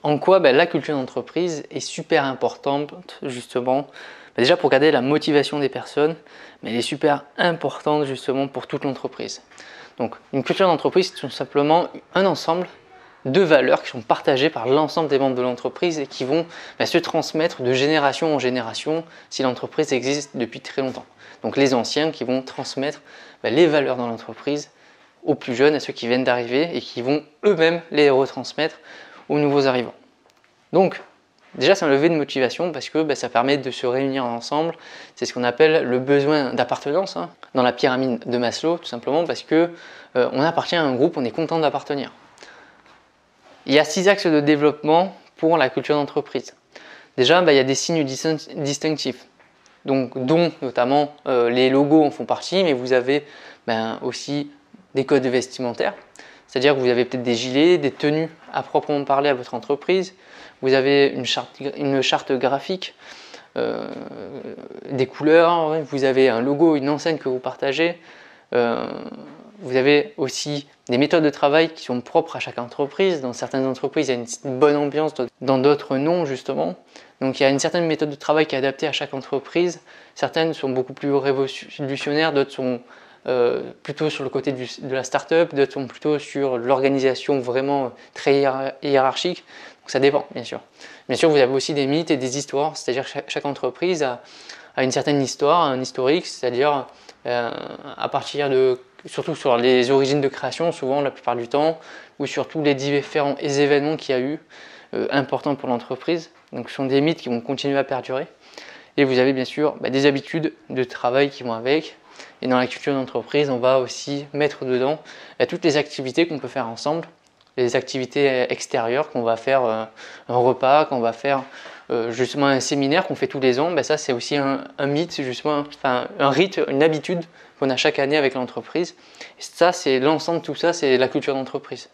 En quoi la culture d'entreprise est super importante justement, déjà pour garder la motivation des personnes, mais elle est super importante justement pour toute l'entreprise. Donc une culture d'entreprise, c'est tout simplement un ensemble de valeurs qui sont partagées par l'ensemble des membres de l'entreprise et qui vont se transmettre de génération en génération si l'entreprise existe depuis très longtemps. Donc les anciens qui vont transmettre les valeurs dans l'entreprise aux plus jeunes, à ceux qui viennent d'arriver et qui vont eux-mêmes les retransmettre aux nouveaux arrivants. Donc déjà c'est un levier de motivation parce que ça permet de se réunir ensemble, c'est ce qu'on appelle le besoin d'appartenance dans la pyramide de Maslow, tout simplement parce que on appartient à un groupe, on est content d'appartenir. Il y a 6 axes de développement pour la culture d'entreprise. Déjà il y a des signes distinctifs, dont notamment les logos en font partie, mais vous avez aussi des codes vestimentaires, c'est-à-dire que vous avez peut-être des gilets, des tenues à proprement parler à votre entreprise, vous avez une charte graphique, des couleurs, vous avez un logo, une enseigne que vous partagez, vous avez aussi des méthodes de travail qui sont propres à chaque entreprise. Dans certaines entreprises, il y a une bonne ambiance, dans d'autres non justement. Donc il y a une certaine méthode de travail qui est adaptée à chaque entreprise. Certaines sont beaucoup plus révolutionnaires, d'autres sont plutôt sur le côté de la start-up, d'autres sont plutôt sur l'organisation vraiment très hiérarchique. Donc ça dépend, bien sûr. Bien sûr, vous avez aussi des mythes et des histoires, c'est-à-dire que chaque entreprise a une certaine histoire, un historique, c'est-à-dire à partir de, surtout sur les origines de création, souvent la plupart du temps, ou sur tous les différents événements qu'il y a eu importants pour l'entreprise. Donc ce sont des mythes qui vont continuer à perdurer. Et vous avez bien sûr des habitudes de travail qui vont avec. Et dans la culture d'entreprise, on va aussi mettre dedans toutes les activités qu'on peut faire ensemble, les activités extérieures, qu'on va faire un repas, qu'on va faire justement un séminaire qu'on fait tous les ans. Ça c'est aussi un mythe, justement, un rite, une habitude qu'on a chaque année avec l'entreprise. Et ça, c'est l'ensemble de tout ça, c'est la culture d'entreprise.